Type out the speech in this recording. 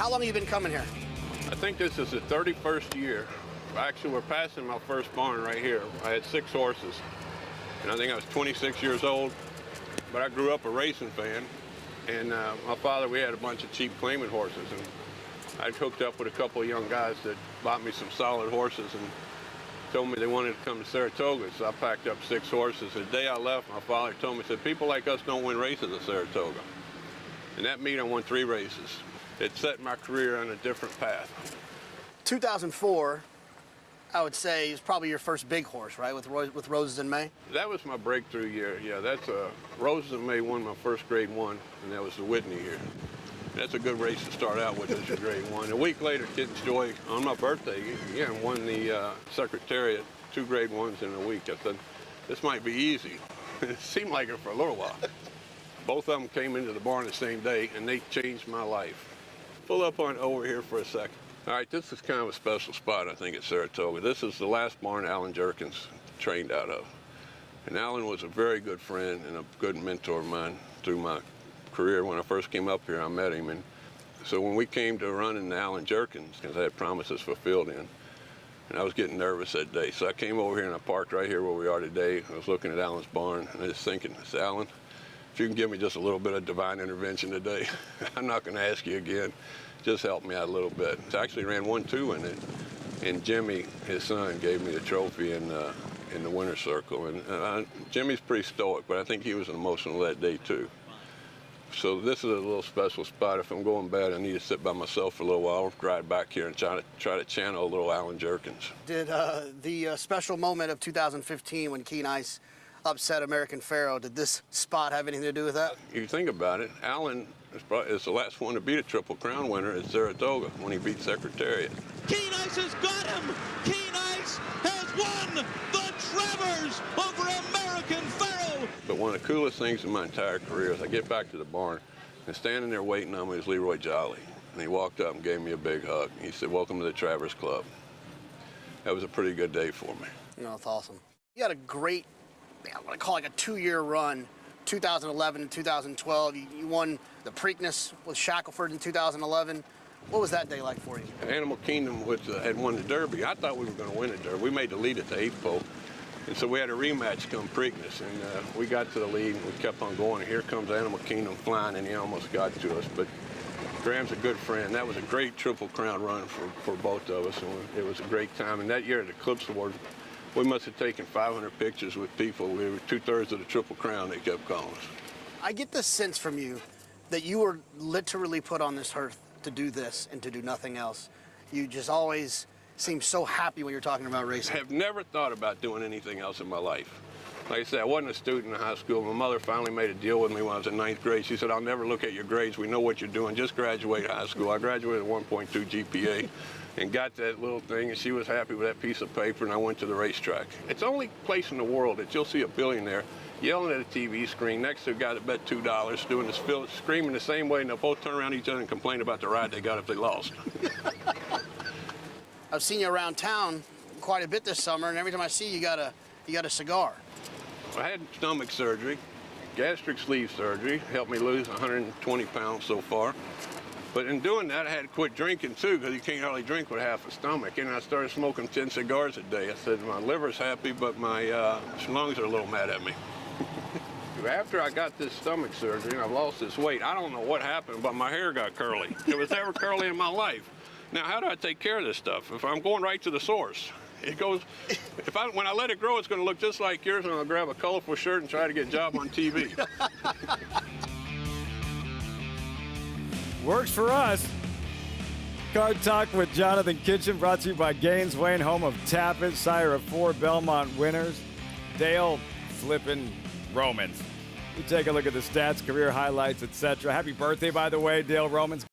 How long have you been coming here? I think this is the 31st year. Actually, we're passing my first barn right here. I had 6 horses, and I think I was 26 years old, but I grew up a racing fan, and my father, we had a bunch of cheap claimant horses, and I hooked up with a couple of young guys that bought me some solid horses and told me they wanted to come to Saratoga, so I packed up 6 horses. The day I left, my father told me, he said, people like us don't win races at Saratoga. And that meet, I won 3 races. It set my career on a different path. 2004, I would say, is probably your first big horse, right, with Roses in May? That was my breakthrough year. Yeah, that's Roses in May won my first grade 1, and that was the Whitney year. That's a good race to start out with as your grade 1. A week later, Kitten's Joy, on my birthday, again, won the Secretariat, 2 grade 1s in a week. I said, this might be easy. It seemed like it for a little while. Both of them came into the barn the same day, and they changed my life. Pull up on over here for a second. All right, this is kind of a special spot, I think, at Saratoga. This is the last barn Alan Jerkins trained out of. And Alan was a very good friend and a good mentor of mine through my career. When I first came up here, I met him. And so when we came to running Alan Jerkins, because I had promises fulfilled in, and I was getting nervous that day. So I came over here and I parked right here where we are today. I was looking at Alan's barn, and I was thinking, I said, Alan, if you can give me just a little bit of divine intervention today, I'm not going to ask you again. Just help me out a little bit. I actually ran 1-2 in it, and Jimmy, his son, gave me the trophy in the winner's circle. And Jimmy's pretty stoic, but I think he was emotional that day too. So this is a little special spot. If I'm going bad, I need to sit by myself for a little while, ride back here and try to channel a little Alan Jerkins. Did the special moment of 2015 when Keen Ice upset American Pharoah, did this spot have anything to do with that? You think about it, Alan is the last one to beat a Triple Crown winner at Saratoga when he beat Secretariat. Keen Ice has got him! Keen Ice has won the Travers over American Pharoah! But one of the coolest things in my entire career is I get back to the barn, and standing there waiting on me was Leroy Jolly. And he walked up and gave me a big hug. He said, welcome to the Travers Club. That was a pretty good day for me. No, that's awesome. You had a great, I want to call it like a 2-year run, 2011 and 2012. You won the Preakness with Shackelford in 2011. What was that day like for you? Animal Kingdom had won the Derby. I thought we were going to win the Derby. We made the lead at the 8th pole. And so we had a rematch come Preakness, and we got to the lead, and we kept on going. And here comes Animal Kingdom flying, and he almost got to us. But Graham's a good friend. That was a great Triple Crown run for both of us, and it was a great time. And that year at the Eclipse Awards, we must have taken 500 pictures with people. We were 2/3 of the Triple Crown, they kept calling us. I get the sense from you that you were literally put on this earth to do this and to do nothing else. You just always seem so happy when you're talking about racing. I have never thought about doing anything else in my life. Like I said, I wasn't a student in high school. My mother finally made a deal with me when I was in 9th grade. She said, I'll never look at your grades. We know what you're doing. Just graduate high school. I graduated with 1.2 GPA and got that little thing, and she was happy with that piece of paper, and I went to the racetrack. It's the only place in the world that you'll see a billionaire yelling at a TV screen next to a guy that bet $2, doing this, screaming the same way, and they'll both turn around each other and complain about the ride they got if they lost. I've seen you around town quite a bit this summer, and every time I see you, you got a cigar. I had stomach surgery, gastric sleeve surgery, helped me lose 120 pounds so far. But in doing that, I had to quit drinking too, because you can't hardly drink with half a stomach. And I started smoking 10 cigars a day. I said, my liver's happy, but my lungs are a little mad at me. After I got this stomach surgery and I've lost this weight, I don't know what happened, but my hair got curly. It was never curly in my life. Now, how do I take care of this stuff? If I'm going right to the source, it goes, when I let it grow, it's going to look just like yours, and I'll grab a colorful shirt and try to get a job on TV. Works for us. Card Talk with Jonathon Kinchen, brought to you by Gainesway, home of Tapit, sire of 4 Belmont winners. Dale flippin' Romans. We take a look at the stats, career highlights, etc. Happy birthday, by the way, Dale Romans.